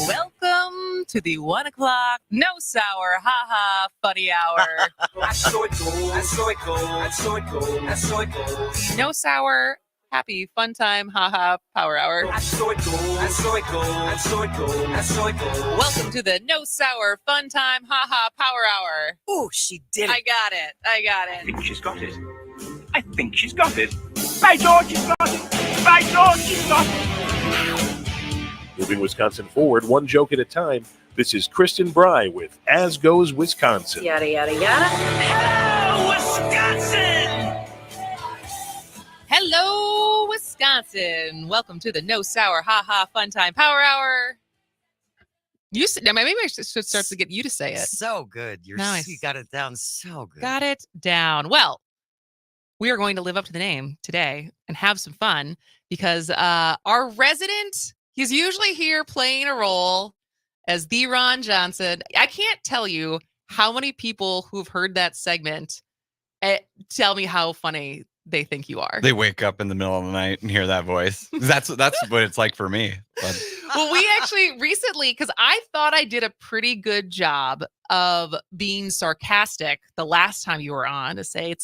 Welcome to the 1 o'clock no sour haha funny hour. No sour happy fun time haha power hour. Welcome to the no sour fun time haha power hour. Ooh, she did it. I got it. I think she's got it. By George, she's got it. By George, she's got it. Moving Wisconsin forward, one joke at a time. This is Kristen Bry with As Goes Wisconsin. Yada, yada, yada. Hello, Wisconsin! Hello, Wisconsin. Welcome to the no sour haha fun time power hour. Now maybe I should start to get you to say it. So good. Nice. You got it down so good. Got it down. Well, we are going to live up to the name today and have some fun because our resident, he's usually here playing a role as the Ron Johnson. I can't tell you how many people who've heard that segment tell me how funny they think you are. They wake up in the middle of the night and hear that voice. That's what it's like for me. But. Well, we actually recently, because I thought I did a pretty good job of being sarcastic the last time you were on to say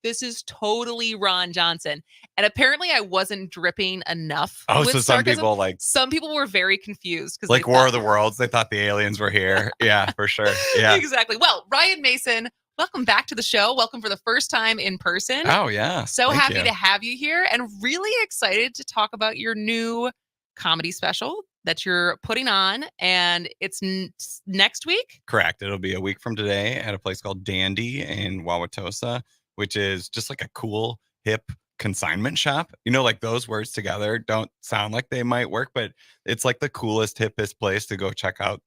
this is totally Ron Johnson. And apparently I wasn't dripping enough. Oh, with so sarcasm. Some people were very confused. Like War of the Worlds, they thought the aliens were here. Yeah, for sure. Yeah. Exactly. Well, Ryan Mason, welcome back to the show. Welcome for the first time in person. Oh, yeah. So happy to have you here and really excited to talk about your new comedy special that you're putting on. And it's next week? Correct. It'll be a week from today at a place called Dandy in Wauwatosa, which is just like a cool, hip consignment shop. You know, like those words together don't sound like they might work, but it's like the coolest, hippest place to go check out,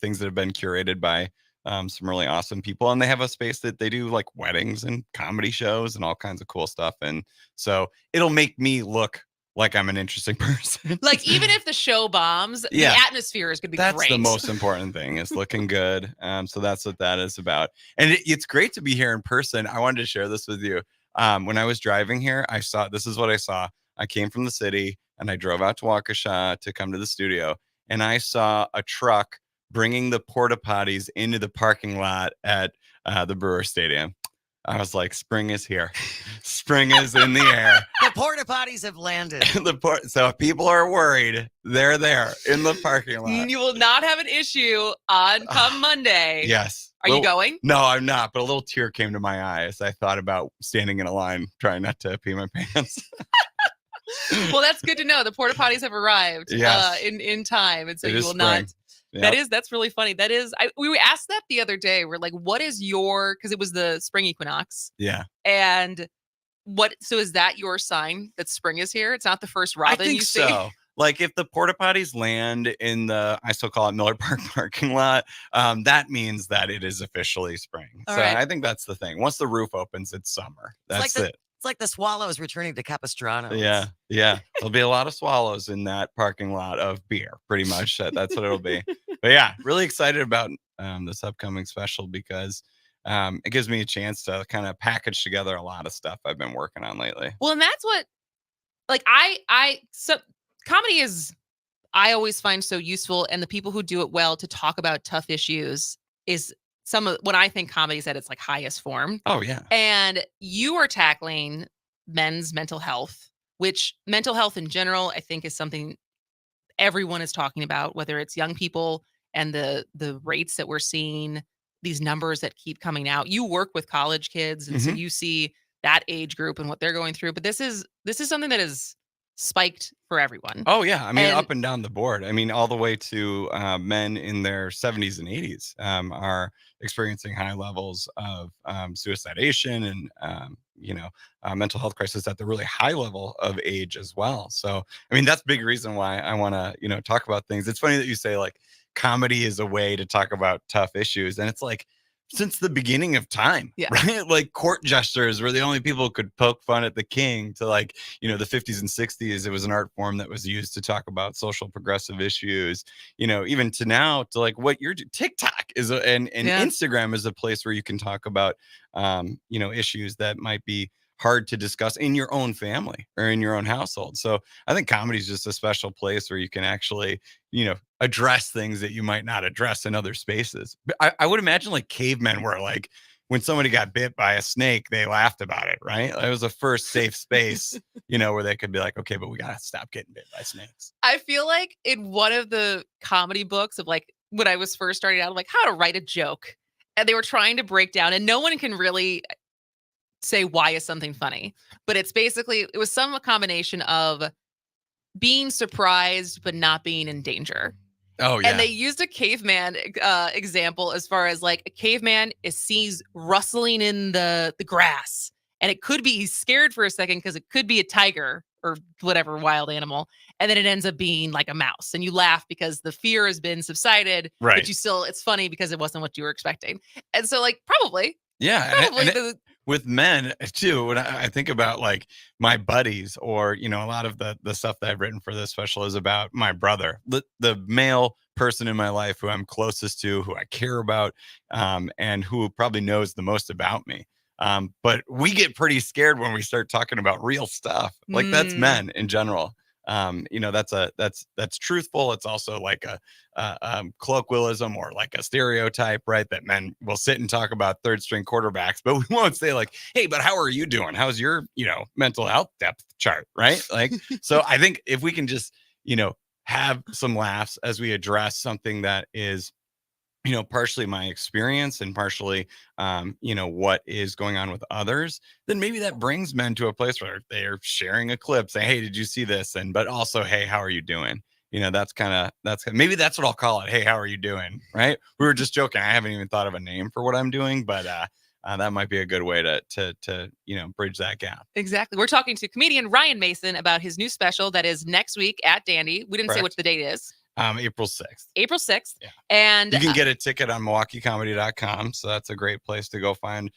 things that have been curated by some really awesome people. And they have a space that they do like weddings and comedy shows and all kinds of cool stuff. And so it'll make me look like I'm an interesting person. Like even if the show bombs, the atmosphere is going to be that's great. That's the most important thing, is looking good. So that's what that is about. And it's great to be here in person. I wanted to share this with you. When I was driving here, this is what I saw. I came from the city and I drove out to Waukesha to come to the studio. And I saw a truck bringing the porta potties into the parking lot at the Brewer Stadium. I was like, spring is here. Spring is in the air. The porta potties have landed. So if people are worried, they're there in the parking lot. You will not have an issue on come Monday. Yes. Are you going? No, I'm not. But a little tear came to my eye as I thought about standing in a line, trying not to pee my pants. Well, that's good to know. The porta potties have arrived in time. And so you will not. Yep. That's really funny. We asked that the other day. We're like, what is because it was the spring equinox. Yeah. And so is that your sign that spring is here? It's not the first robin you see? I think so. Like if the porta potties land in I still call it Miller Park parking lot, that means that it is officially spring. All so right. I think that's the thing. Once the roof opens, it's summer. That's it. It's like the swallows returning to Capistrano. Yeah. There'll be a lot of swallows in that parking lot of beer, pretty much. That's what it'll be. But yeah, really excited about this upcoming special because it gives me a chance to kind of package together a lot of stuff I've been working on lately. Well, and that's what, comedy is, I always find so useful, and the people who do it well to talk about tough issues is when I think comedy is at its like highest form. Oh yeah. And you are tackling men's mental health, which mental health in general, I think is something everyone is talking about, whether it's young people and the rates that we're seeing, these numbers that keep coming out. You work with college kids, and so you see that age group and what they're going through. But this is something that is spiked for everyone. Oh yeah. I mean, up and down the board. I mean, all the way to men in their 70s and 80s are experiencing high levels of suicidation and mental health crisis at the really high level of age as well. So I mean, that's a big reason why I want to talk about things. It's funny that you say like comedy is a way to talk about tough issues, and it's like since the beginning of time, right? Like court jesters were the only people who could poke fun at the king to the 50s and 60s. It was an art form that was used to talk about social progressive issues, even to now to like what you're TikTok is and Instagram is a place where you can talk about, issues that might be hard to discuss in your own family or in your own household. So I think comedy is just a special place where you can actually, address things that you might not address in other spaces. But I would imagine like cavemen were like, when somebody got bit by a snake, they laughed about it, right? It was the first safe space, where they could be like, okay, but we got to stop getting bit by snakes. I feel like in one of the comedy books of like when I was first starting out, I'm like how to write a joke. And they were trying to break down, and no one can really say why is something funny. But it's basically, it was some combination of being surprised but not being in danger. Oh, yeah. And they used a caveman example as far as like a caveman sees rustling in the grass. And it could be he's scared for a second because it could be a tiger or whatever wild animal. And then it ends up being like a mouse. And you laugh because the fear has been subsided. Right. But it's funny because it wasn't what you were expecting. And so like probably Yeah. the With men too, when I think about like my buddies or, a lot of the stuff that I've written for this special is about my brother, the male person in my life who I'm closest to, who I care about, and who probably knows the most about me. But we get pretty scared when we start talking about real stuff. Like that's men in general. That's truthful. It's also like a colloquialism or like a stereotype, right? That men will sit and talk about third string quarterbacks, but we won't say like, hey, but how are you doing? How's your, mental health depth chart, right? Like, so I think if we can just, have some laughs as we address something that is, partially my experience and partially, what is going on with others, then maybe that brings men to a place where they're sharing a clip saying, hey, did you see this? But also, hey, how are you doing? Maybe that's what I'll call it. Hey, how are you doing? Right. We were just joking. I haven't even thought of a name for what I'm doing, but, that might be a good way to bridge that gap. Exactly. We're talking to comedian Ryan Mason about his new special that is next week at Dandy. We didn't say Correct. what the date is. April 6th. April 6th. Yeah. And you can get a ticket on MilwaukeeComedy.com. So that's a great place to go find,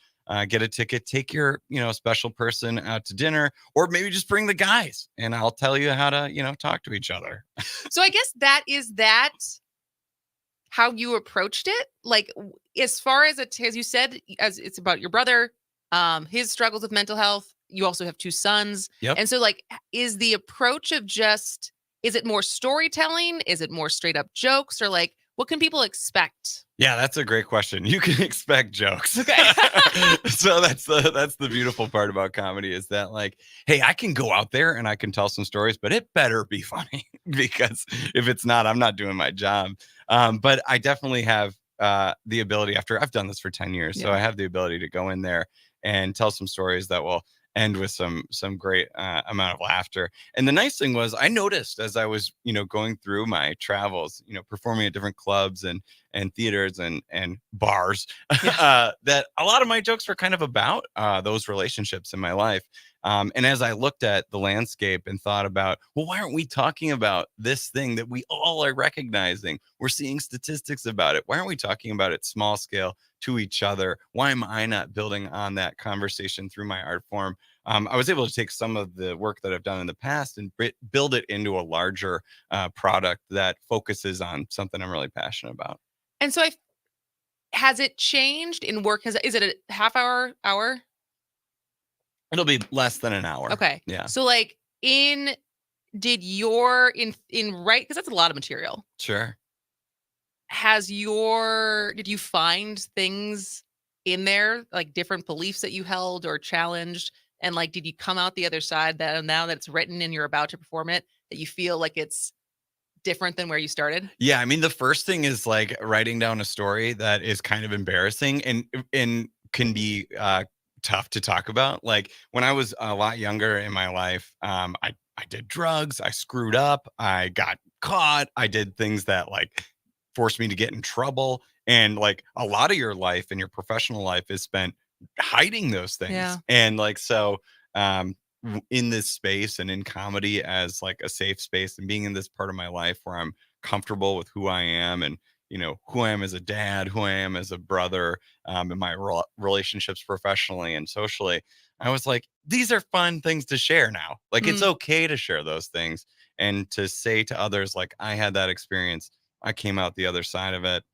get a ticket, take your, special person out to dinner, or maybe just bring the guys and I'll tell you how to, talk to each other. So I guess that how you approached it? Like as far as as you said, as it's about your brother, his struggles with mental health. You also have two sons. Yep. And so like, is the approach of is it more storytelling? Is it more straight up jokes, or like, what can people expect? Yeah, that's a great question. You can expect jokes. Okay. So that's the beautiful part about comedy is that like, hey, I can go out there and I can tell some stories, but it better be funny because if it's not, I'm not doing my job. But I definitely have the ability, after I've done this for 10 years. So I have the ability to go in there and tell some stories that will end with some great amount of laughter. And the nice thing was I noticed as I was, going through my travels, performing at different clubs and theaters and bars, that a lot of my jokes were kind of about those relationships in my life. And as I looked at the landscape and thought about, well, why aren't we talking about this thing that we all are recognizing? We're seeing statistics about it. Why aren't we talking about it small scale to each other? Why am I not building on that conversation through my art form? I was able to take some of the work that I've done in the past and build it into a larger product that focuses on something I'm really passionate about. And so has it changed in work? Is it a half hour? It'll be less than an hour. Okay. Yeah. So like did right, because that's a lot of material. Sure. Did you find things in there, like different beliefs that you held or challenged? And like, did you come out the other side that now that it's written and you're about to perform it, that you feel like it's different than where you started? Yeah. I mean, the first thing is like writing down a story that is kind of embarrassing and can be tough to talk about. Like when I was a lot younger in my life, I did drugs, I screwed up, I got caught, I did things that like forced me to get in trouble. And like a lot of your life and your professional life is spent hiding those things. Yeah. And like, so in this space and in comedy as like a safe space and being in this part of my life where I'm comfortable with who I am and, who I am as a dad, who I am as a brother, in my relationships professionally and socially, I was like, these are fun things to share now. Like, it's okay to share those things and to say to others, like, I had that experience. I came out the other side of it,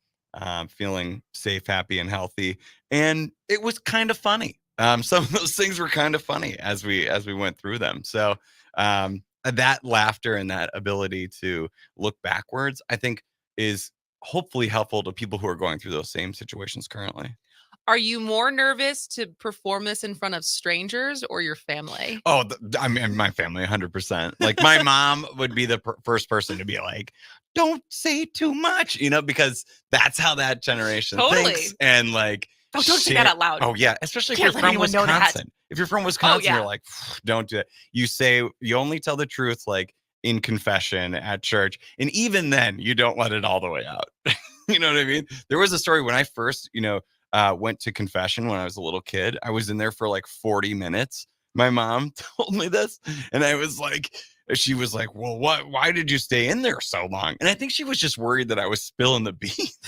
feeling safe, happy, and healthy. And it was kind of funny. some of those things were kind of funny as we went through them. So that laughter and that ability to look backwards, I think, is hopefully helpful to people who are going through those same situations currently. Are you more nervous to perform this in front of strangers or your family? Oh, I mean, my family, 100%. Like my mom would be the first person to be like, "Don't say too much," because that's how that generation Totally. thinks. And like, Oh, don't say that out loud. Oh yeah, especially if Can't you're let from anyone know that. Wisconsin. If you're from Wisconsin, yeah. you're like, don't do it. You only tell the truth like in confession at church, and even then, you don't let it all the way out. You know what I mean? There was a story when I first, went to confession when I was a little kid. I was in there for like 40 minutes. My mom told me this, and I was like, she was like, well, why did you stay in there so long? And I think she was just worried that I was spilling the beans.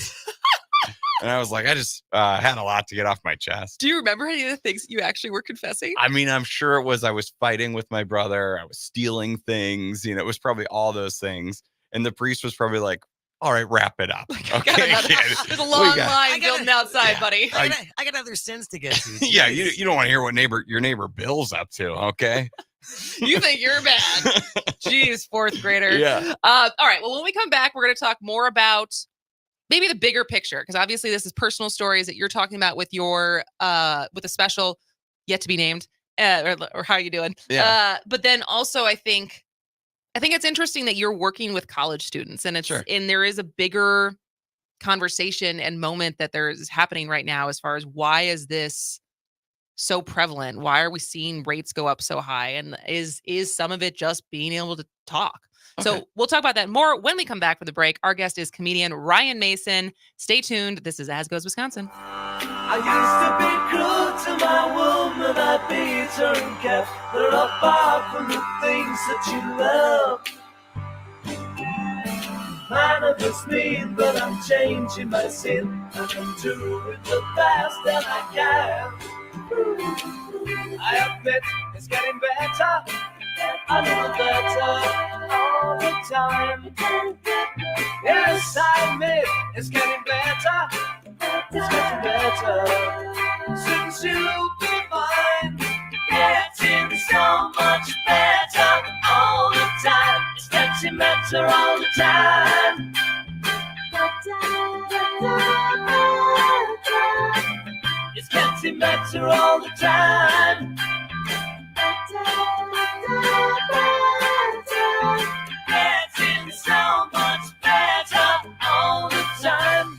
And I was like, I just had a lot to get off my chest. Do you remember any of the things you actually were confessing? I mean, I'm sure it was I was fighting with my brother. I was stealing things. It was probably all those things. And the priest was probably like, all right, wrap it up. Okay, kid. There's a long I line gotta- building outside, buddy. I got other sins to get to. Yeah, Jeez. you don't want to hear what your neighbor Bill's up to, okay? You think you're bad. Jeez, fourth grader. Yeah. All right. Well, when we come back, we're going to talk more about maybe the bigger picture, because obviously this is personal stories that you're talking about with your with a special yet to be named, or how are you doing? Yeah. But then also, I think it's interesting that you're working with college students, and Sure. and there is a bigger conversation and moment that there is happening right now as far as why is this so prevalent? Why are we seeing rates go up so high? And is some of it just being able to talk? Okay. So we'll talk about that more when we come back from the break. Our guest is comedian Ryan Mason. Stay tuned. This is As Goes Wisconsin. I used to be cruel to my woman, I beat her and kept her apart from the things that she loved. Mine are just mean, but I'm changing my sin. I can do it the best that I can. I admit it's getting better, a little better all the time. Yes, I admit it's getting better, it's getting better. Since you've been mine, getting so much better all the time. It's getting better all the time. It's getting better all the time. Getting so much better all the time.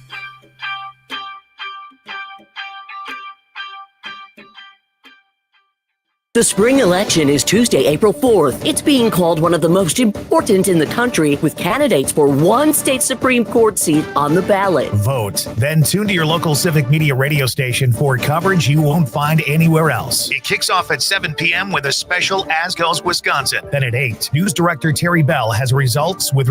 The spring election is Tuesday, April 4th. It's being called one of the most important in the country, with candidates for one state Supreme Court seat on the ballot. Vote. Then tune to your local civic media radio station for coverage you won't find anywhere else. It kicks off at 7 p.m. with a special As Goes Wisconsin. Then at 8, News Director Terry Bell has results with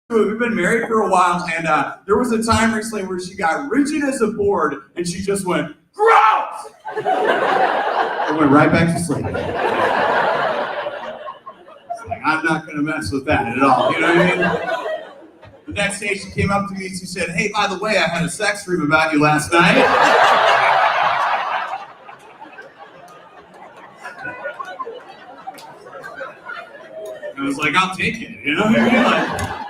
We've been married for a while, and there was a time recently where she got rigid as a board, and she just went, gross! And went right back to sleep. It's like, I'm not going to mess with that at all, you know what I mean? The next day, she came up to me and she said, hey, by the way, I had a sex dream about you last night. I was like, I'll take it, you know what I mean? Like,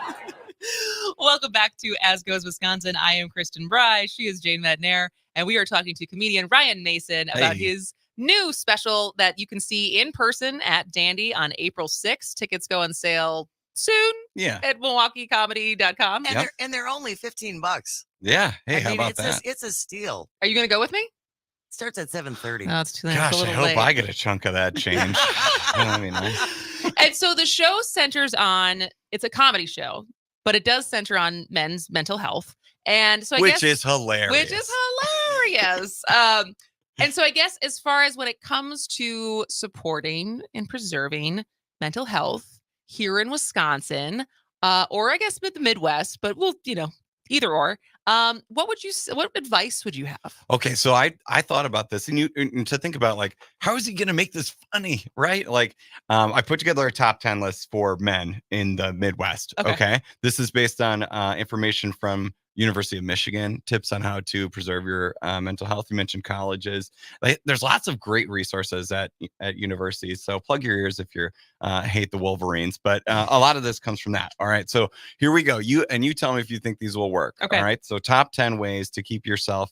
Welcome back to As Goes Wisconsin. I am Kristen Bry. She is Jane Madnair. And we are talking to comedian Ryan Mason about his new special that you can see in person at Dandy on April 6th. Tickets go on sale soon at MilwaukeeComedy.com. And they're only $15. Yeah. Hey, how about that? that? It's a steal. Are you going to go with me? Starts at 7:30. No, it's too late. Gosh, I hope I get a chunk of that change. I mean, And so the show centers on, it's a comedy show, but it does center on men's mental health. And so I guess, is hilarious. Which is hilarious. And so I guess as far as when it comes to supporting and preserving mental health here in Wisconsin, or I guess the Midwest, but we'll, either or, what advice would you have? Okay, so I thought about this, and to think about, like, how is he going to make this funny, right? Like, I put together a top 10 list for men in the Midwest. Okay, this is based on information from University of Michigan, tips on how to preserve your mental health. You mentioned colleges. There's lots of great resources at universities. So plug your ears if you hate the Wolverines. But a lot of this comes from that. All right. So here we go. You tell me if you think these will work. Okay. All right. So top 10 ways to keep yourself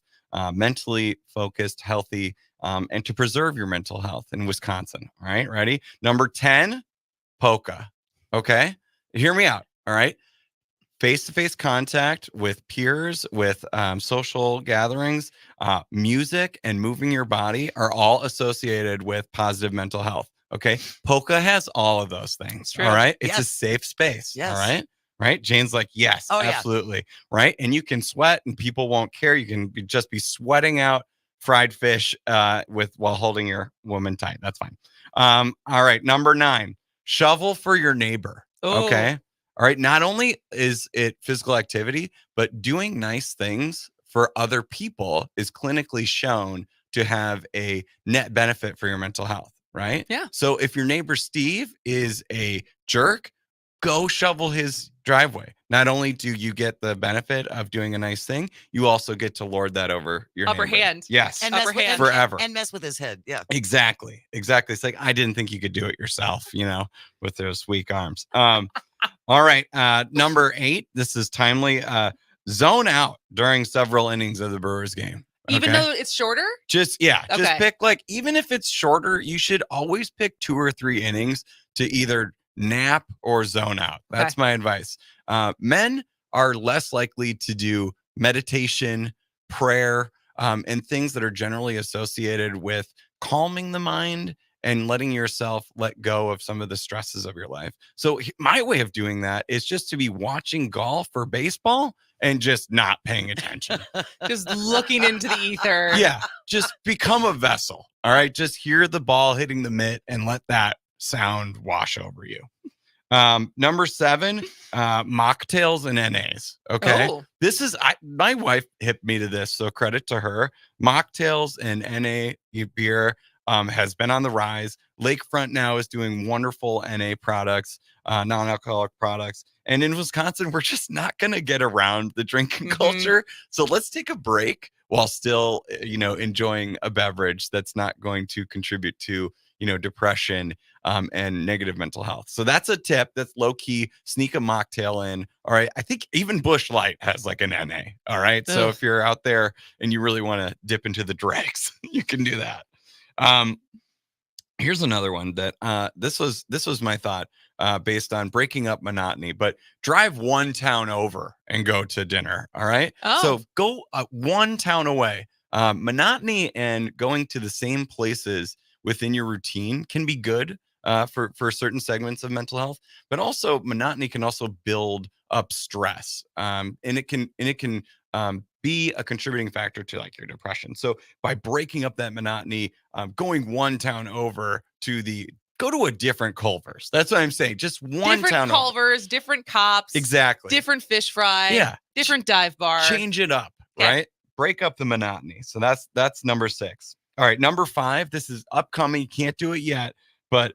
mentally focused, healthy, and to preserve your mental health in Wisconsin. All right. Ready? Number 10, polka. Okay. Hear me out. All right. Face-to-face contact with peers, with social gatherings, music, and moving your body are all associated with positive mental health. Okay. Polka has all of those things. All right. It's a safe space. Yes. All right. Right. Jane's like, yes, absolutely. Yeah. Right. And you can sweat and people won't care. You can just be sweating out fried fish while holding your woman tight. That's fine. All right. Number 9, shovel for your neighbor. Oh. Okay. All right. Not only is it physical activity, but doing nice things for other people is clinically shown to have a net benefit for your mental health. Right. Yeah. So if your neighbor Steve is a jerk, go shovel his driveway. Not only do you get the benefit of doing a nice thing, you also get to lord that over your upper neighbor. hand. Yes. And upper hand. Forever. And mess with his head. Yeah. Exactly. It's like, I didn't think you could do it yourself, with those weak arms. All right. Number 8, this is timely. Zone out during several innings of the Brewers game. Even though it's shorter? Just pick, like, even if it's shorter, you should always pick 2 or 3 innings to either nap or zone out. That's my advice. Men are less likely to do meditation, prayer, and things that are generally associated with calming the mind and letting yourself let go of some of the stresses of your life. So my way of doing that is just to be watching golf or baseball and just not paying attention. Just looking into the ether. Yeah, just become a vessel. All right, just hear the ball hitting the mitt and let that sound wash over you. Number 7, mocktails and NAs. Okay. Oh. This is, my wife hipped me to this, so credit to her. Mocktails and NA beer has been on the rise. Lakefront now is doing wonderful NA products, non-alcoholic products. And in Wisconsin, we're just not going to get around the drinking culture. So let's take a break while still, enjoying a beverage that's not going to contribute to, depression and negative mental health. So that's a tip. That's low key. Sneak a mocktail in. All right. I think even Busch Light has like an NA. All right. So if you're out there and you really want to dip into the dregs, you can do that. Here's another one that this was my thought based on breaking up monotony, but drive one town over and go to dinner. All right. So go one town away. Monotony and going to the same places within your routine can be good for certain segments of mental health, but also monotony can also build up stress, and it can be a contributing factor to like your depression. So by breaking up that monotony, going one town over to the go to a different Culver's. That's what I'm saying. Just one Different town over. Culver's, different cops. Exactly. Different fish fry. Yeah. Different dive bar. Change it up, Okay. right? Break up the monotony. So that's number 6. All right, number 5. This is upcoming. You can't do it yet, but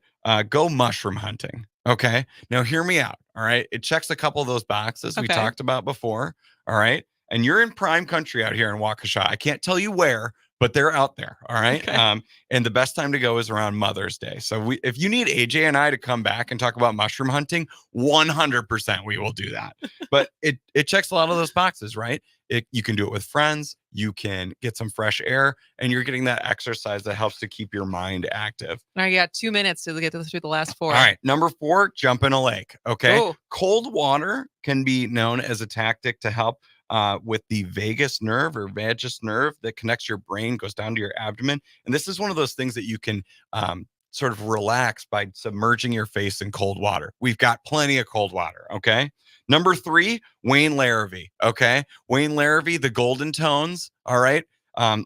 go mushroom hunting. Okay. Now hear me out. All right. It checks a couple of those boxes we Okay. talked about before. All right. And you're in prime country out here in Waukesha. I can't tell you where, but they're out there. All right. Okay. And the best time to go is around Mother's Day. So if you need AJ and I to come back and talk about mushroom hunting, 100% we will do that. But it checks a lot of those boxes, right? You can do it with friends. You can get some fresh air, and you're getting that exercise that helps to keep your mind active. All right, you got 2 minutes to get through the last 4. All right. Number 4, jump in a lake. Okay. Ooh. Cold water can be known as a tactic to help with the vagus nerve or vagus nerve that connects your brain, goes down to your abdomen. And this is one of those things that you can sort of relax by submerging your face in cold water. We've got plenty of cold water. Okay. Number 3, Wayne Larrivee. Okay. Wayne Larrivee, the Golden Tones. All right.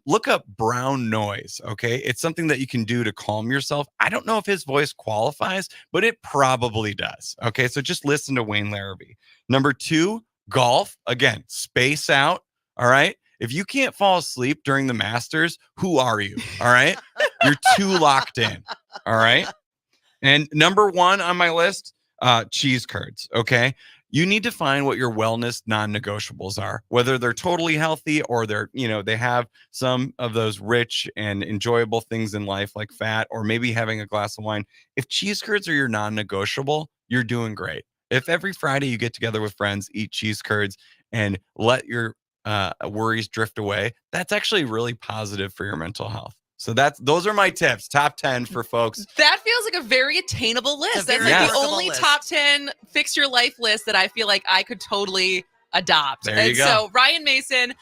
Look up brown noise. Okay. It's something that you can do to calm yourself. I don't know if his voice qualifies, but it probably does. Okay. So just listen to Wayne Larrivee. Number 2, golf. Again, space out. All right. If you can't fall asleep during the Masters, who are you? All right. You're too locked in. All right. And number 1 on my list, cheese curds. Okay. You need to find what your wellness non-negotiables are, whether they're totally healthy or they're, they have some of those rich and enjoyable things in life like fat or maybe having a glass of wine. If cheese curds are your non-negotiable, you're doing great. If every Friday you get together with friends, eat cheese curds and let your worries drift away, that's actually really positive for your mental health. So those are my tips. Top 10 for folks. That feels like a very attainable list. That's very like the workable only list. top 10 fix your life list that I feel like I could totally adopt. There you go. So Ryan Mason,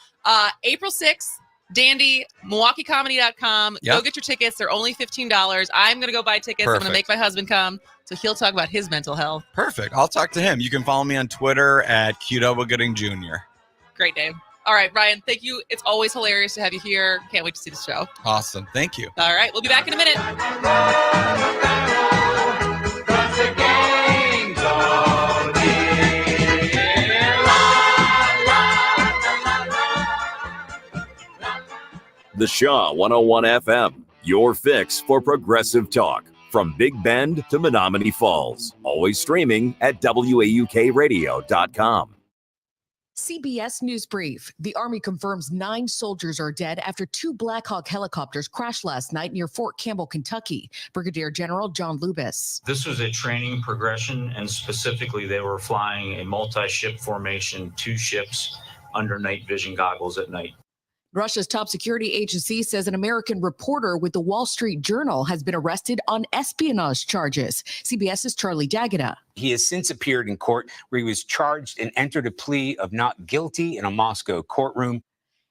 April 6th, Dandy, MilwaukeeComedy.com. Yep. Go get your tickets. They're only $15. I'm going to go buy tickets. I'm going to Perfect. make my husband come. So he'll talk about his mental health. Perfect. I'll talk to him. You can follow me on Twitter at Gooding Jr. Great name. All right, Ryan, thank you. It's always hilarious to have you here. Can't wait to see the show. Awesome. Thank you. All right, we'll be back in a minute. The Shaw 101 FM, your fix for progressive talk. From Big Bend to Menominee Falls. Always streaming at WAUKradio.com. CBS News Brief. The Army confirms 9 soldiers are dead after 2 Black Hawk helicopters crashed last night near Fort Campbell, Kentucky. Brigadier General John Lubis. This was a training progression, and specifically they were flying a multi-ship formation, 2 ships under night vision goggles at night. Russia's top security agency says an American reporter with the Wall Street Journal has been arrested on espionage charges. CBS's Charlie D'Agata. He has since appeared in court where he was charged and entered a plea of not guilty in a Moscow courtroom.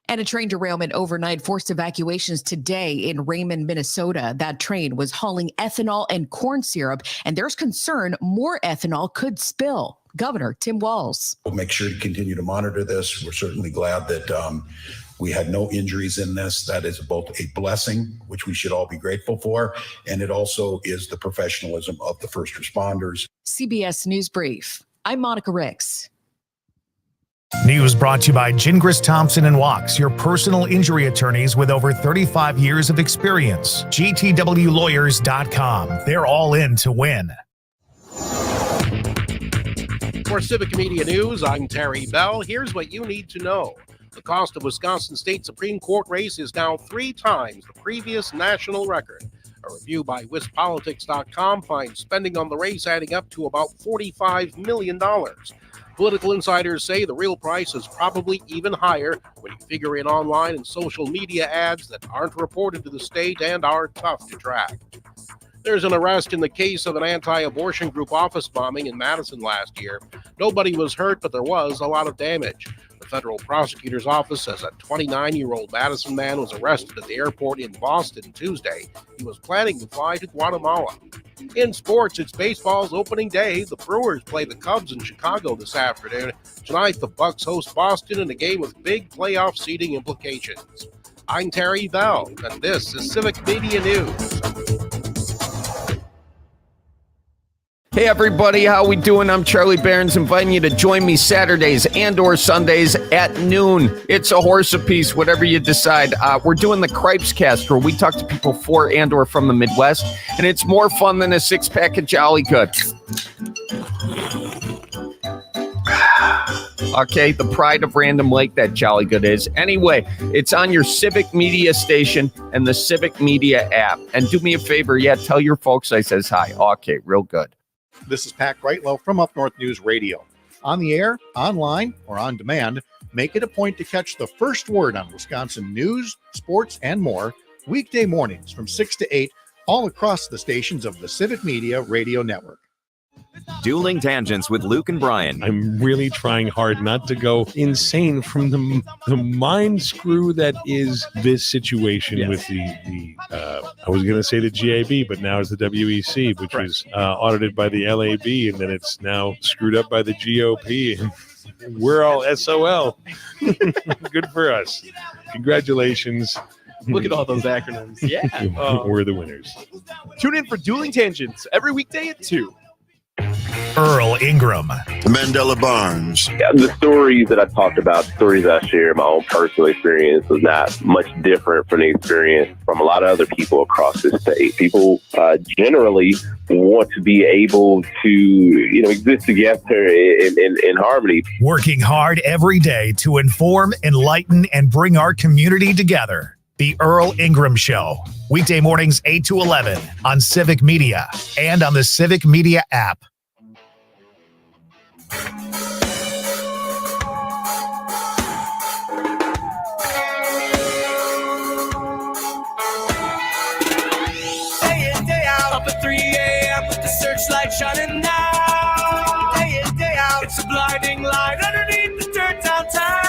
And a train derailment overnight forced evacuations today in Raymond, Minnesota. That train was hauling ethanol and corn syrup, and there's concern more ethanol could spill. Governor Tim Walz. We'll make sure to continue to monitor this. We're certainly glad that we had no injuries in this. That is both a blessing, which we should all be grateful for, and it also is the professionalism of the first responders. CBS News Brief. I'm Monica Ricks. News brought to you by Gingras Thompson and Wachs, your personal injury attorneys with over 35 years of experience. GTWlawyers.com. They're all in to win. For Civic Media News, I'm Terry Bell. Here's what you need to know. The cost of Wisconsin State Supreme Court race is now 3 times the previous national record. A review by WisPolitics.com finds spending on the race adding up to about $45 million. Political insiders say the real price is probably even higher when you figure in online and social media ads that aren't reported to the state and are tough to track. There's an arrest in the case of an anti-abortion group office bombing in Madison last year. Nobody was hurt, but there was a lot of damage. The federal prosecutor's office says a 29-year-old Madison man was arrested at the airport in Boston Tuesday. He was planning to fly to Guatemala. In sports, it's baseball's opening day. The Brewers play the Cubs in Chicago this afternoon. Tonight, the Bucks host Boston in a game with big playoff seeding implications. I'm Terry Bell, and this is Civic Media News. Hey everybody, how we doing? I'm Charlie Barons, inviting you to join me Saturdays and/or Sundays at noon. It's a horse apiece, whatever you decide. We're doing the Cripes Cast, where we talk to people for and/or from the Midwest, and it's more fun than a six-pack of Jolly Good. Okay, the pride of Random Lake, that Jolly Good is. Anyway, it's on your Civic Media station and the Civic Media app. And do me a favor, tell your folks I says hi. Okay, real good. This is Pat Greightlow from Up North News Radio. On the air, online, or on demand, make it a point to catch the first word on Wisconsin news, sports, and more weekday mornings from 6 to 8 all across the stations of the Civic Media Radio Network. Dueling Tangents with Luke and Brian. I'm really trying hard not to go insane from the mind screw that is this situation with the I was going to say the GAB, but now it's the WEC, which was audited by the LAB, and then it's now screwed up by the GOP. And we're all SOL. Good for us. Congratulations. Look at all those acronyms. Yeah. We're the winners. Tune in for Dueling Tangents every weekday at 2. Earl Ingram. Mandela Barnes. The stories that I talked about, stories I share, my own personal experience was not much different from the experience from a lot of other people across the state. People generally want to be able to, exist together in harmony. Working hard every day to inform, enlighten, and bring our community together. The Earl Ingram Show. Weekday mornings 8 to 11 on Civic Media and on the Civic Media app. Day in, day out, up at 3 a.m. with the searchlight shining now. Day in, day out, it's a blinding light underneath the dirt downtown.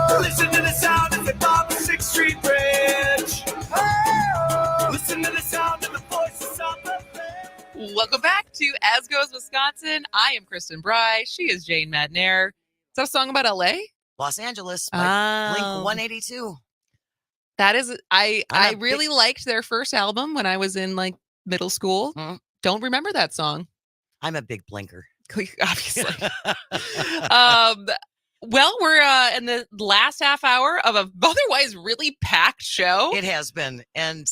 Oh, listen to the sound as they bomb the 6th Street Bridge. Oh, listen to the sound of the voices of the Welcome back to As Goes Wisconsin. I am Kristen Bry. She is Jane Madnair. Is that a song about LA? Los Angeles by Blink 182. That is, I really liked their first album when I was in middle school. Don't remember that song. I'm a big Blinker. Obviously. Well, we're in the last half hour of a otherwise really packed show. It has been. And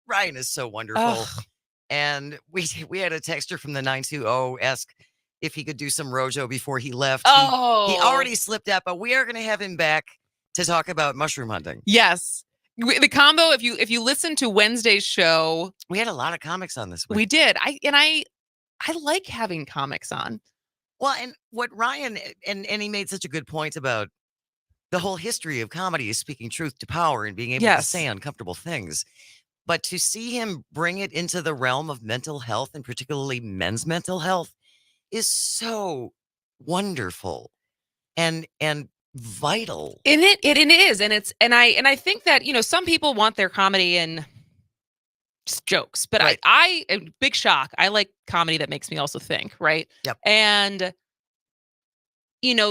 Ryan is so wonderful. Ugh. And we had a texter from the 920 ask if he could do some Rojo before he left. Oh. He already slipped out, but we are going to have him back to talk about mushroom hunting. Yes. The combo, if you listen to Wednesday's show, we had a lot of comics on this week. We did. I like having comics on. Well, and what Ryan and he made such a good point about the whole history of comedy is speaking truth to power and being able to say uncomfortable things. But to see him bring it into the realm of mental health, and particularly men's mental health, is so wonderful and vital. It is, and I think that some people want their comedy in just jokes, but I big shock. I like comedy that makes me also think, right? Yep. And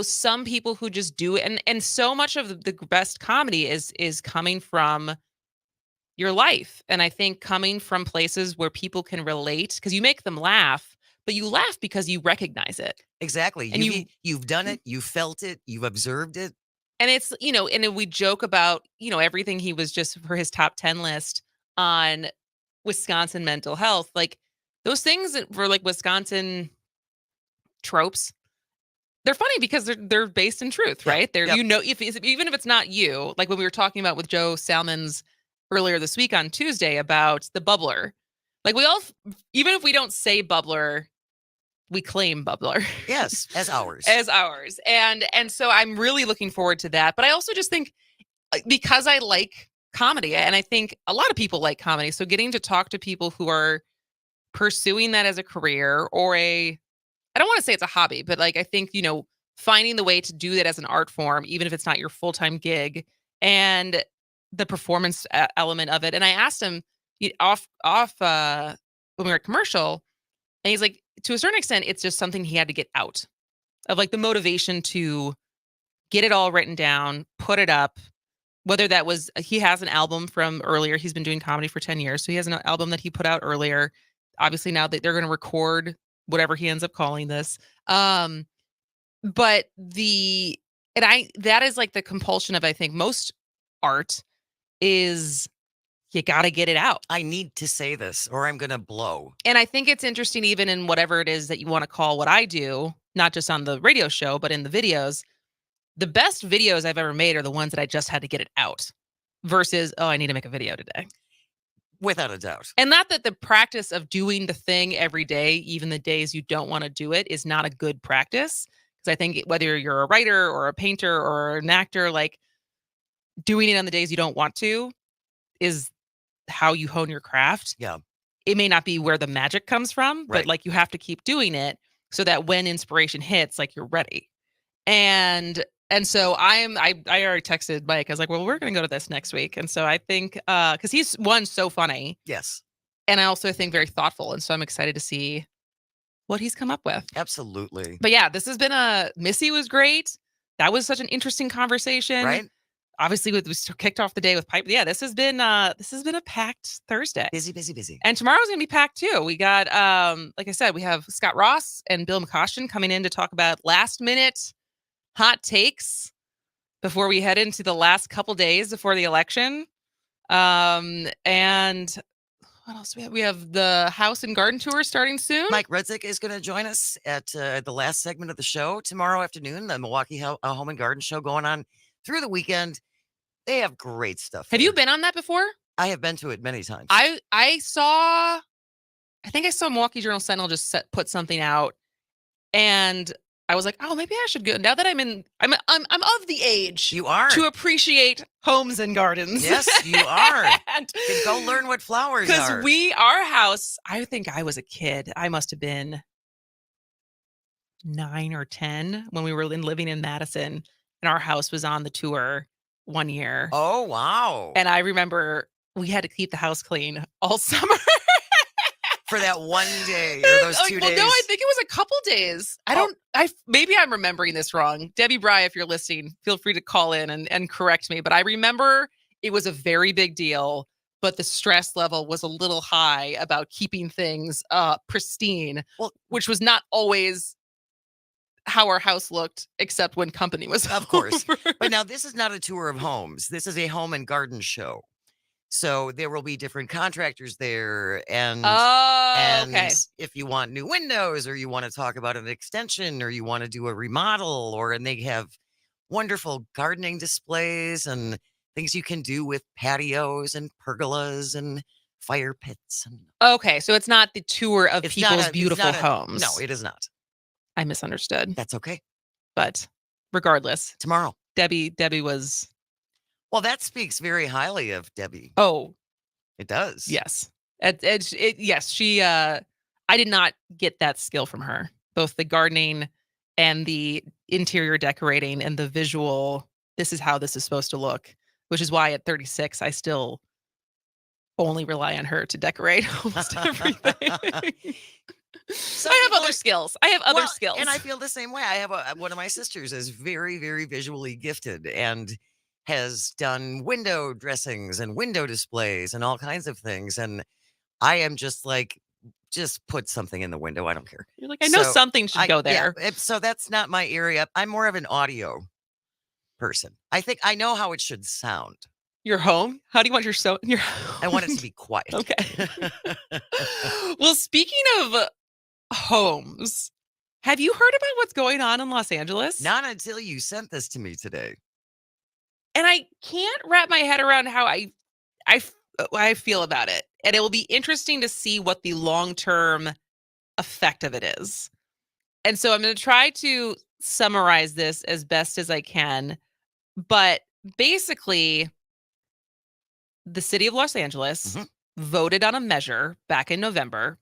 some people who just do it, and so much of the best comedy is coming from your life. And I think coming from places where people can relate, because you make them laugh, but you laugh because you recognize it. Exactly. And you've done it, you felt it, you've observed it. And it's, and we joke about, everything he was just for his top 10 list on Wisconsin mental health. Like those things that were Wisconsin tropes, they're funny because they're based in truth, right? They're, even if it's not you, like when we were talking about with Joe Salmons earlier this week on Tuesday about the bubbler. Like we all, even if we don't say bubbler, we claim bubbler. Yes, as ours. As ours. And so I'm really looking forward to that. But I also just think because I like comedy, and I think a lot of people like comedy, so getting to talk to people who are pursuing that as a career or I don't want to say it's a hobby, but I think, finding the way to do that as an art form, even if it's not your full-time gig, and the performance element of it. And I asked him off when we were at commercial, and he's like, to a certain extent, it's just something he had to get out of, the motivation to get it all written down, put it up, whether that was, he has an album from earlier. He's been doing comedy for 10 years. So he has an album that he put out earlier. Obviously, now that they're going to record whatever he ends up calling this. But that is like the compulsion of, I think, most art is you got to get it out. I need to say this or I'm going to blow. And I think it's interesting, even in whatever it is that you want to call what I do, not just on the radio show, but in the videos. The best videos I've ever made are the ones that I just had to get it out versus, oh, I need to make a video today. Without a doubt. And not that the practice of doing the thing every day, even the days you don't want to do it, is not a good practice. Because I think whether you're a writer or a painter or an actor, like doing it on the days you don't want to is how you hone your craft. Yeah. It may not be where the magic comes from, but like you have to keep doing it so that when inspiration hits, like you're ready. And so I already texted Mike. I was like, well, we're going to go to this next week. And so I think, because he's so funny. Yes. And I also think very thoughtful. And so I'm excited to see what he's come up with. Absolutely. But yeah, this has been Missy was great. That was such an interesting conversation. Right. Obviously, we kicked off the day with pipe. Yeah, this has been a packed Thursday. Busy. And tomorrow's gonna be packed too. We got, like I said, we have Scott Ross and Bill McCoshen coming in to talk about last minute hot takes before we head into the last couple days before the election. And what else do we have? We have the house and garden tour starting soon. Mike Rudzik is going to join us at the last segment of the show tomorrow afternoon. The Milwaukee Home and Garden Show going on through the weekend. They have great stuff. Have you been on that before? I have been to it many times. I think I saw Milwaukee Journal Sentinel just put something out, and I was like, oh, maybe I should go. Now that I'm of the age you are to appreciate homes and gardens. Yes, you are. And go learn what flowers are. Because our house, I think I was a kid. I must have been 9 or 10 when we were living in Madison, and our house was on the tour one year. Oh, wow. And I remember we had to keep the house clean all summer. For that one day or those 2 days? No, I think it was a couple days. Maybe I'm remembering this wrong. Debbie Bry, if you're listening, feel free to call in and correct me. But I remember it was a very big deal, but the stress level was a little high about keeping things pristine, which was not always how our house looked, except when company was Of course. But now this is not a tour of homes. This is a home and garden show. So there will be different contractors there. And okay. If you want new windows or you want to talk about an extension or you want to do a remodel and they have wonderful gardening displays and things you can do with patios and pergolas and fire pits. Okay. So it's not the tour of people's beautiful homes. No, it is not. I misunderstood. That's okay. But regardless, tomorrow, Debbie was. Well, that speaks very highly of Debbie. Oh, it does. Yes. Yes. She, I did not get that skill from her, both the gardening and the interior decorating and the visual. This is how this is supposed to look, which is why at 36, I still only rely on her to decorate almost everything. I have other skills. And I feel the same way. I have one of my sisters is very, very visually gifted and has done window dressings and window displays and all kinds of things. And I am just like, just put something in the window. I don't care. You're like, I know something should go there. Yeah, so that's not my area. I'm more of an audio person. I think I know how it should sound. Your home? How do you want your I want it to be quiet. Okay. Well, speaking of homes, have you heard about what's going on in Los Angeles? Not until you sent this to me today. And I can't wrap my head around how I feel about it. And it will be interesting to see what the long-term effect of it is. And so I'm going to try to summarize this as best as I can. But basically, the city of Los Angeles voted on a measure back in November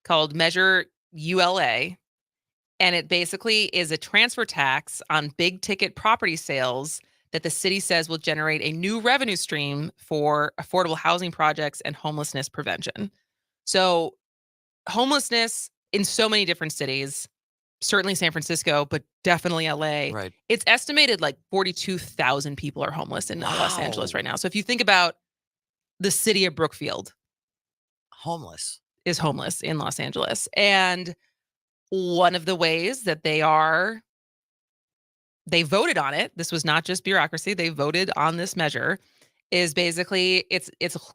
called Measure ULA. And it basically is a transfer tax on big ticket property sales that the city says will generate a new revenue stream for affordable housing projects and homelessness prevention. So homelessness in so many different cities, certainly San Francisco, but definitely LA. Right. It's estimated like 42,000 people are homeless in Los Angeles right now. So if you think about the city of Brookfield. Homeless. is homeless in Los Angeles. And one of the ways that they voted on it, this was not just bureaucracy, they voted on this measure, is basically it's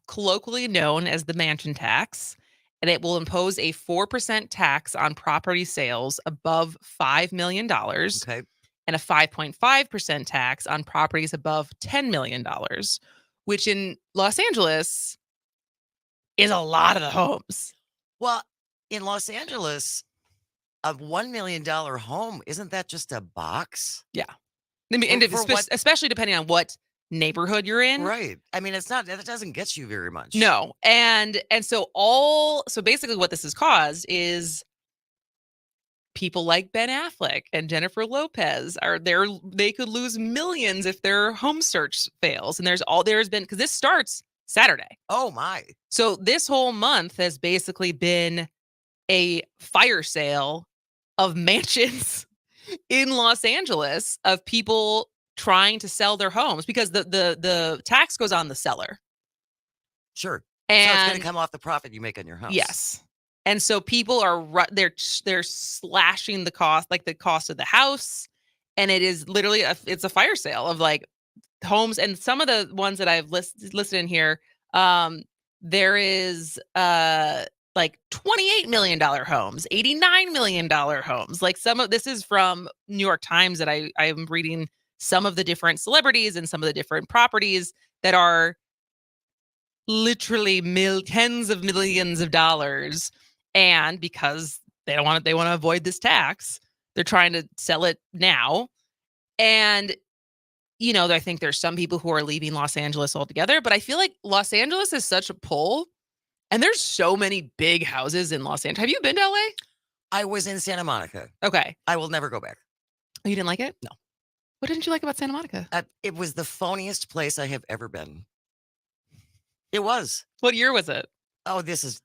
colloquially known as the mansion tax, and it will impose a 4% tax on property sales above $5 million. Okay. And a 5.5% tax on properties above $10 million, which in Los Angeles is a lot of the homes. Well, in Los Angeles, a $1 million home, isn't that just a box? Yeah. I mean, and especially depending on what neighborhood you're in. Right. I mean, that doesn't get you very much. No. And so basically what this has caused is people like Ben Affleck and Jennifer Lopez they could lose millions if their home search fails. And there's been, because this starts Saturday. Oh my. So this whole month has basically been a fire sale of mansions in Los Angeles of people trying to sell their homes because the tax goes on the seller. Sure. And so it's going to come off the profit you make on your house. Yes. And so people they're slashing the cost, like the cost of the house, and it is literally it's a fire sale of like homes. And some of the ones that I've listed in here, there is like $28 million homes, $89 million homes. Like this is from New York Times that I'm reading some of the different celebrities and some of the different properties that are literally tens of millions of dollars. And because they want to avoid this tax, they're trying to sell it now. And, I think there's some people who are leaving Los Angeles altogether, but I feel like Los Angeles is such a pull. And there's so many big houses in Los Angeles. Have you been to LA? I was in Santa Monica. Okay. I will never go back. Oh, you didn't like it? No. What didn't you like about Santa Monica? It was the phoniest place I have ever been. It was. What year was it? Oh, this is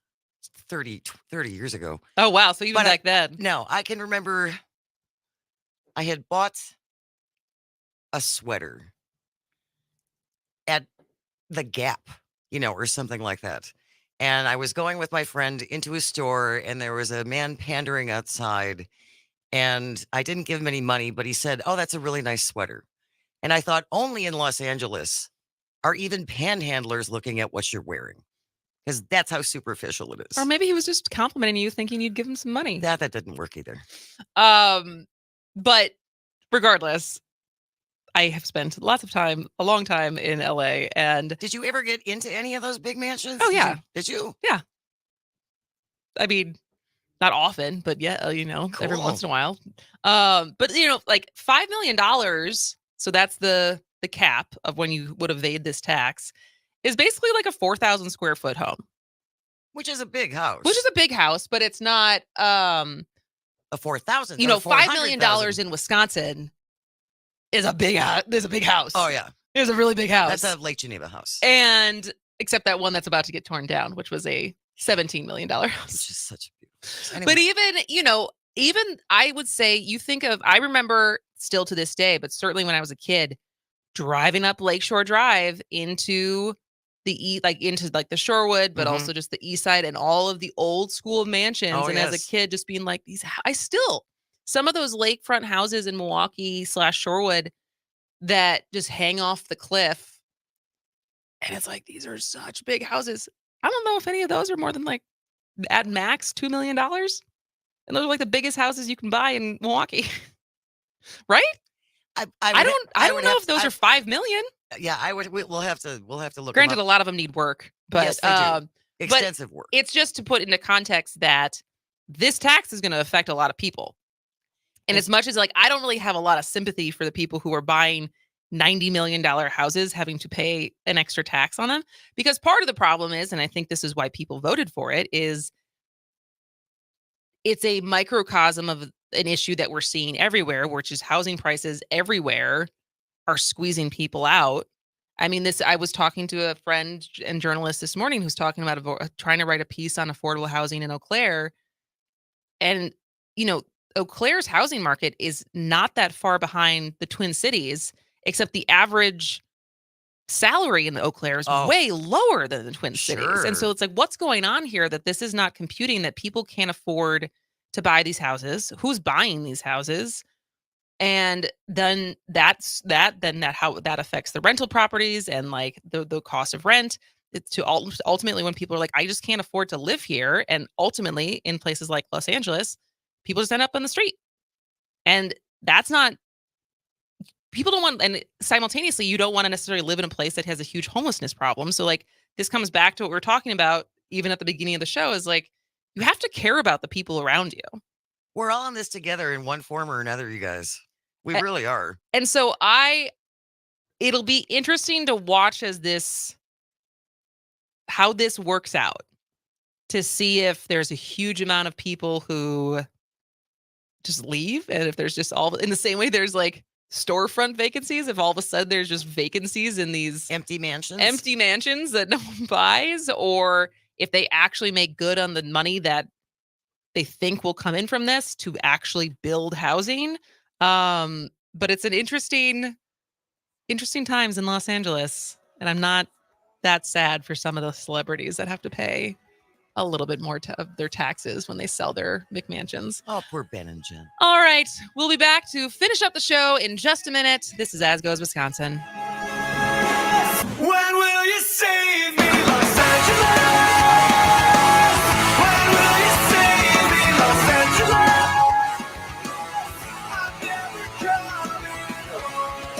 30 years ago. Oh, wow. So even back then. No, I can remember I had bought a sweater at the Gap, or something like that. And I was going with my friend into a store, and there was a man pandering outside. And I didn't give him any money, but he said, "Oh, that's a really nice sweater." And I thought, only in Los Angeles are even panhandlers looking at what you're wearing. Because that's how superficial it is. Or maybe he was just complimenting you, thinking you'd give him some money. That didn't work either. But regardless, I have spent a long time in LA. And did you ever get into any of those big mansions? Oh, yeah. Did you? Yeah. I mean, not often, but yeah, Cool. every once in a while. But like $5 million. So that's the cap of when you would evade this tax, is basically like a 4,000 square foot home. Which is a big house. But it's not a 4,000. $5 million in Wisconsin is a big house. Oh yeah. It's a really big house. That's a Lake Geneva house. And except that one that's about to get torn down, which was a $17 million house. Which is such a beautiful. Anyway. But even I would say I remember still to this day, but certainly when I was a kid, driving up Lakeshore Drive into the the Shorewood, but also just the east side and all of the old school mansions. Oh, and yes. as a kid, just being like, some of those lakefront houses in Milwaukee / Shorewood that just hang off the cliff. And it's like, these are such big houses. I don't know if any of those are more than like at max $2 million. And those are like the biggest houses you can buy in Milwaukee. Right? I don't know if those are 5 million. Yeah, we'll have to look. Granted, a lot of them need work, but yes, they do. Extensive work. It's just to put into context that this tax is going to affect a lot of people. And as much as like I don't really have a lot of sympathy for the people who are buying $90 million houses having to pay an extra tax on them, because part of the problem is, and I think this is why people voted for it, is it's a microcosm of an issue that we're seeing everywhere, which is housing prices everywhere are squeezing people out. I mean, I was talking to a friend and journalist this morning who's talking about trying to write a piece on affordable housing in Eau Claire. And, Eau Claire's housing market is not that far behind the Twin Cities, except the average salary in the Eau Claire is way lower than the Twin Cities. And so it's like, what's going on here that this is not computing, that people can't afford to buy these houses? Who's buying these houses? And then how that affects the rental properties and like the cost of rent. It's to ultimately when people are like, I just can't afford to live here. And ultimately in places like Los Angeles, people just end up on the street. And that's not, people don't want, and simultaneously, you don't want to necessarily live in a place that has a huge homelessness problem. So like, this comes back to what we were talking about, even at the beginning of the show, is like, you have to care about the people around you. We're all in this together in one form or another, you guys. We really are. And so it'll be interesting to watch how this works out, to see if there's a huge amount of people who just leave. And if there's just in the same way, there's like storefront vacancies, if all of a sudden there's just vacancies in these empty mansions that no one buys, or if they actually make good on the money that they think will come in from this to actually build housing. But it's an interesting times in Los Angeles. And I'm not that sad for some of the celebrities that have to pay a little bit more of their taxes when they sell their McMansions. Oh, poor Ben and Jen. All right. We'll be back to finish up the show in just a minute. This is As Goes Wisconsin. When will you save me, Los Angeles? When will you save me, Los Angeles? I'm never coming home.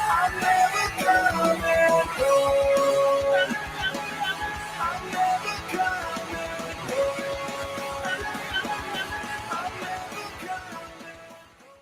I'm never coming home. I'm never coming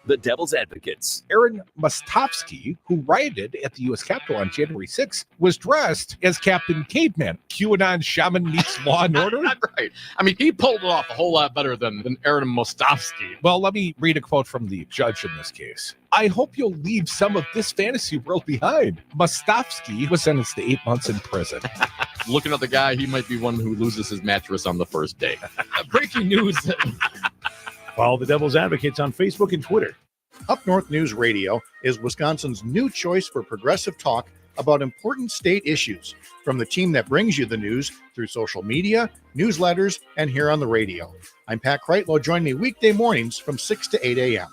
The Devil's Advocates. Aaron Mustovsky, who rioted at the U.S. Capitol on January 6th, was dressed as Captain Caveman. QAnon shaman meets Law and Order. Right. I mean, he pulled it off a whole lot better than Aaron Mustovsky. Well, let me read a quote from the judge in this case. I hope you'll leave some of this fantasy world behind. Mustovsky was sentenced to 8 months in prison. Looking at the guy, he might be one who loses his mattress on the first day. Breaking news. Follow the Devil's Advocates on Facebook and Twitter. Up North News Radio is Wisconsin's new choice for progressive talk about important state issues, from the team that brings you the news through social media, newsletters, and here on the radio. I'm Pat Kreitlow. Join me weekday mornings from 6 to 8 a.m.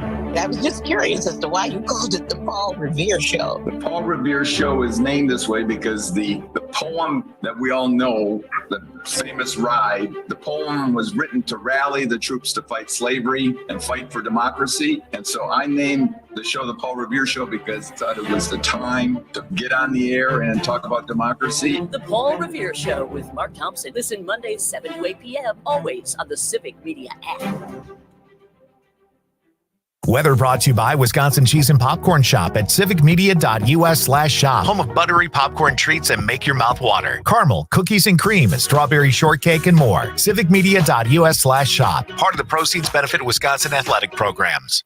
I was just curious as to why you called it the Paul Revere Show. The Paul Revere Show is named this way because the poem that we all know, the famous ride, the poem was written to rally the troops to fight slavery and fight for democracy. And so I named the show the Paul Revere Show because I thought it was the time to get on the air and talk about democracy. The Paul Revere Show with Mark Thompson. Listen Mondays 7 to 8 p.m. always on the Civic Media app. Weather brought to you by Wisconsin Cheese and Popcorn Shop at civicmedia.us/shop. Home of buttery popcorn treats and make your mouth water. Caramel, cookies and cream, strawberry shortcake, and more. civicmedia.us/shop. Part of the proceeds benefit Wisconsin athletic programs.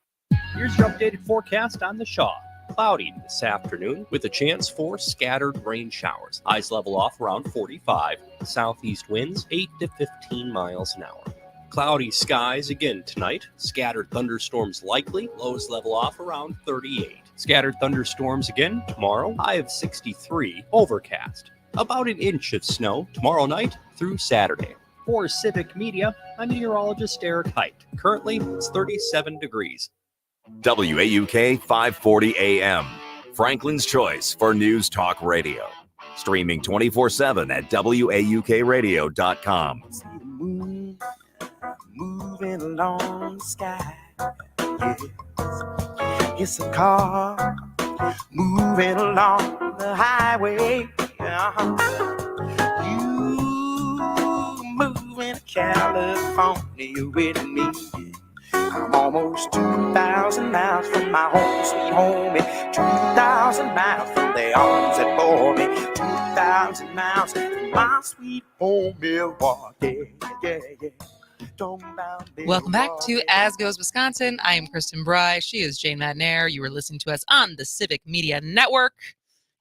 Here's your updated forecast on the Shaw. Cloudy this afternoon with a chance for scattered rain showers. Highs level off around 45. Southeast winds 8 to 15 miles an hour. Cloudy skies again tonight. Scattered thunderstorms likely. Lows level off around 38. Scattered thunderstorms again tomorrow. High of 63. Overcast. About an inch of snow tomorrow night through Saturday. For Civic Media, I'm meteorologist Eric Height. Currently, it's 37 degrees. WAUK 540 AM. Franklin's choice for news talk radio. Streaming 24/7 at WAUKradio.com. Moving along the sky, yes. It's a car moving along the highway. You moving to California with me. I'm almost 2,000 miles from my home, sweet home, and 2,000 miles from the arms that bore me. 2,000 miles from my sweet home, Milwaukee. Yeah, yeah. Welcome back to As Goes Wisconsin. I am Kristen Bry. She is Jane Madnair. You are listening to us on the Civic Media Network.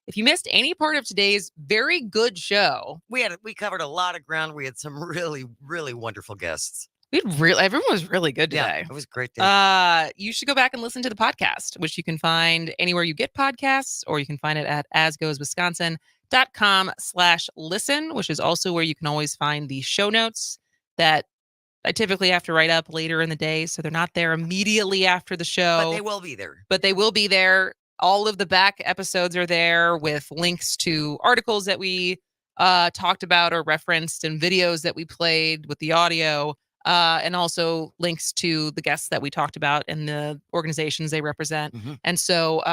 If you missed any part of today's very good show, we covered a lot of ground. We had some really, really wonderful guests. Everyone was really good today. Yeah, it was a great day. You should go back and listen to the podcast, which you can find anywhere you get podcasts, or you can find it at asgoeswisconsin.com/listen, which is also where you can always find the show notes that I typically have to write up later in the day. So they're not there immediately after the show. But they will be there. But they will be there. All of the back episodes are there with links to articles that we talked about or referenced and videos that we played with the audio. And also links to the guests that we talked about and the organizations they represent. Mm-hmm. And so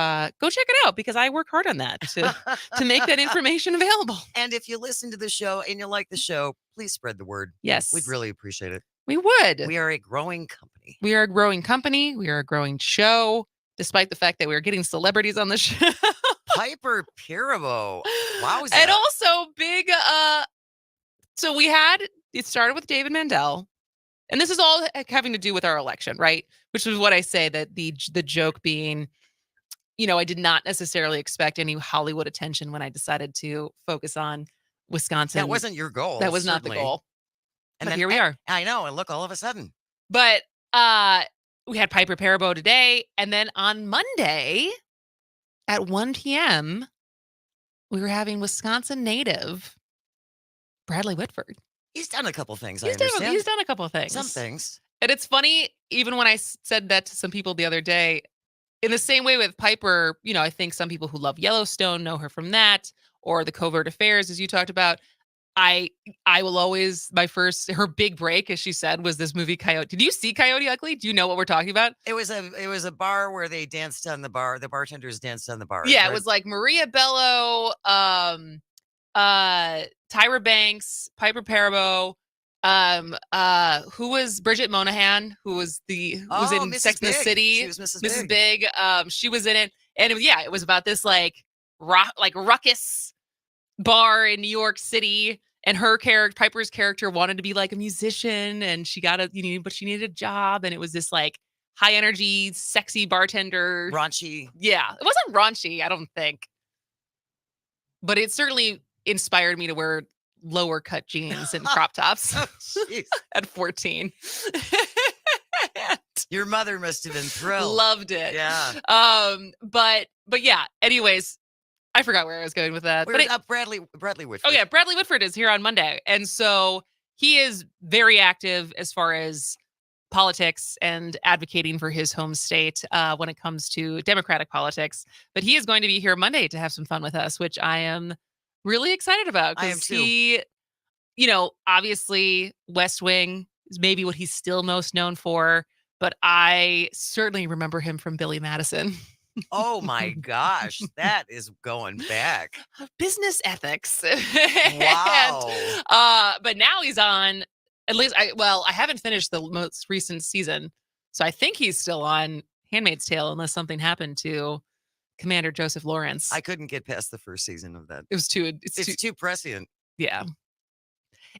go check it out, because I work hard on that to make that information available. And if you listen to the show and you like the show, please spread the word. Yes. We'd really appreciate it. We would. We are a growing company. We are a growing company. We are a growing show, despite the fact that we're getting celebrities on the show. Piper Perabo. Wow. And also big, so it started with David Mandel. And this is all having to do with our election, right? Which is what I say, that the joke being, I did not necessarily expect any Hollywood attention when I decided to focus on Wisconsin. That wasn't your goal. That was not the goal. And but then here we are. I know. And look, all of a sudden. But we had Piper Perabo today. And then on Monday at 1 p.m., we were having Wisconsin native Bradley Whitford. He's done a couple things, I He's understand. done a couple of things. Some things. And it's funny, even when I said that to some people the other day, in the same way with Piper, I think some people who love Yellowstone know her from that, or the Covert Affairs, as you talked about. I will always, her big break, as she said, was this movie Coyote. Did you see Coyote Ugly? Do you know what we're talking about? It was a bar where they danced on the bar. The bartenders danced on the bar. Yeah, right? It was like Maria Bello, Tyra Banks, Piper Perabo, who was Bridget Monahan, who was in Mrs. Sex and the Big. City. She was Mrs. Big. She was in it, and it was about this ruckus bar in New York City, and Piper's character wanted to be like a musician, and she but she needed a job, and it was this like high energy, sexy bartender, raunchy. Yeah, it wasn't raunchy, I don't think, but it certainly inspired me to wear lower cut jeans and crop tops at 14. Your mother must have been thrilled. Loved it. Yeah. But yeah, anyways, I forgot where I was going with that. Bradley Whitford. Oh yeah, Bradley Whitford is here on Monday. And so he is very active as far as politics and advocating for his home state when it comes to Democratic politics. But he is going to be here Monday to have some fun with us, which I am really excited about. I am too. He, obviously West Wing is maybe what he's still most known for, but I certainly remember him from Billy Madison. Oh my gosh, that is going back. Business ethics. Wow. And, but now he's on, at least, I haven't finished the most recent season, so I think he's still on Handmaid's Tale, unless something happened to Commander Joseph Lawrence. I couldn't get past the first season of that. It was it's too prescient. Yeah.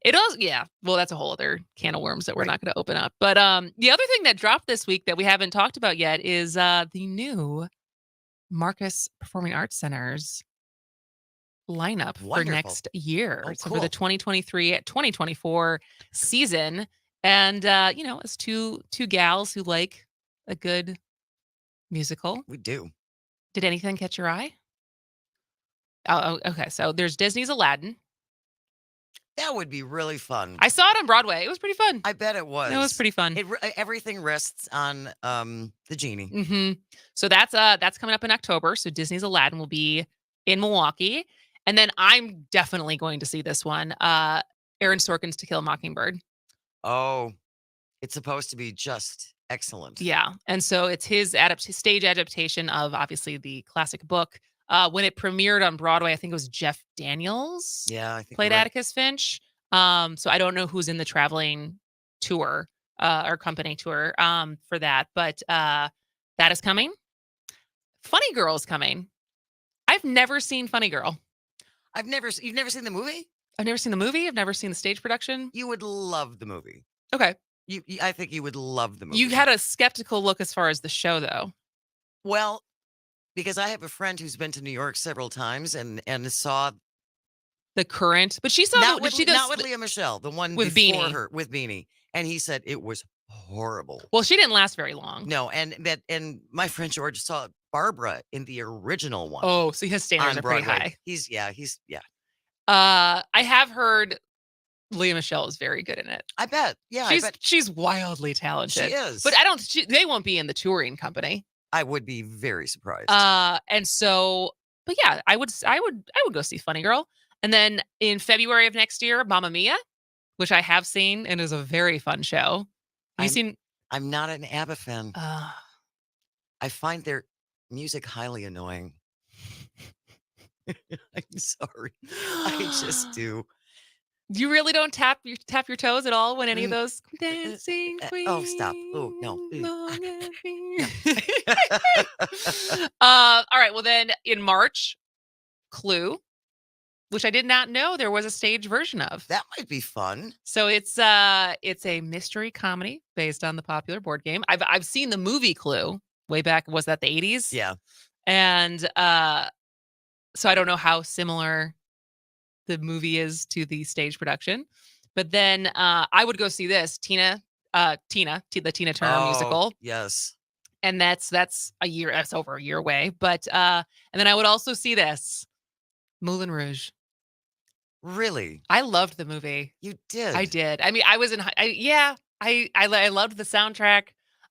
It does, yeah. Well, that's a whole other can of worms that we're not going to open up. But the other thing that dropped this week that we haven't talked about yet is the new Marcus Performing Arts Center's lineup for next year. So for the 2023-2024 season. And as two gals who like a good musical. We do. Did anything catch your eye? Oh, okay. So there's Disney's Aladdin. That would be really fun. I saw it on Broadway. It was pretty fun. I bet it was. It was pretty fun. Everything rests on the genie. Mm-hmm. So that's coming up in October. So Disney's Aladdin will be in Milwaukee. And then I'm definitely going to see this one. Aaron Sorkin's To Kill a Mockingbird. Oh, it's supposed to be just excellent. Yeah. And so it's his stage adaptation of obviously the classic book. When it premiered on Broadway, I think it was Jeff Daniels. Yeah, I think played Atticus Finch. So I don't know who's in the traveling tour or company tour for that, but that is coming. Funny Girl is coming. I've never seen Funny Girl. You've never seen the movie? I've never seen the movie. I've never seen the stage production. You would love the movie. Okay. I think you would love the movie. You had a skeptical look as far as the show, though. Well, because I have a friend who's been to New York several times and saw The current, but she saw not she does not with Leah Michelle, the one with before Beanie. her with Beanie, and he said it was horrible. Well, she didn't last very long. No, and my friend George saw Barbara in the original one. Oh, so his standards on are pretty Broadway. high. He's yeah. I have heard Leah Michelle is very good in it. I bet. Yeah, she's wildly talented. She is. But they won't be in the touring company. I would be very surprised. And so, but yeah, I would go see Funny Girl. And then in February of next year, Mamma Mia, which I have seen and is a very fun show. I'm not an ABBA fan. I find their music highly annoying. I'm sorry. I just do. You really don't tap your toes at all when any of those dancing queens. Oh, stop. Oh, no. All right. Well, then in March, Clue, which I did not know there was a stage version of. That might be fun. So it's a mystery comedy based on the popular board game. I've seen the movie Clue way back. Was that the 80s? Yeah. And so I don't know how similar the movie is to the stage production. But then I would go see this the Tina Turner musical. Yes. And that's over a year away. But and then I would also see this Moulin Rouge. Really? I loved the movie. You did? I did. I mean, I was I loved the soundtrack.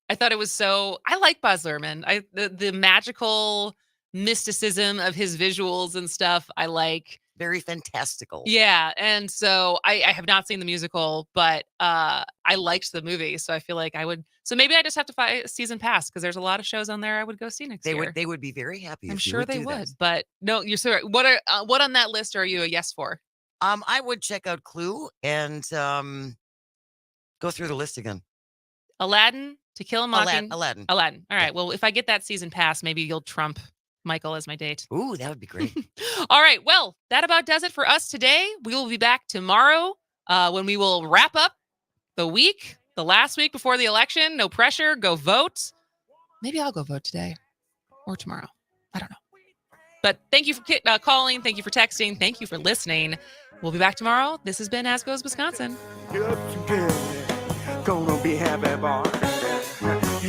I thought it was I like Baz Luhrmann. The magical mysticism of his visuals and stuff. I like. Very fantastical. Yeah. And so I have not seen the musical, but I liked the movie. So I feel like I would. So maybe I just have to buy a season pass because there's a lot of shows on there I would go see next year. They would be very happy. I'm if you sure would they do would. that. But no, you're sorry. What on that list are you a yes for? I would check out Clue and go through the list again. Aladdin, To Kill a Mockingbird. Aladdin. All right. Well, if I get that season pass, maybe you'll trump Michael as my date. Ooh, that would be great. All right. Well, that about does it for us today. We will be back tomorrow when we will wrap up the last week before the election. No pressure. Go vote. Maybe I'll go vote today or tomorrow. I don't know. But thank you for calling. Thank you for texting. Thank you for listening. We'll be back tomorrow. This has been As Goes Wisconsin. Gonna be happy, boy.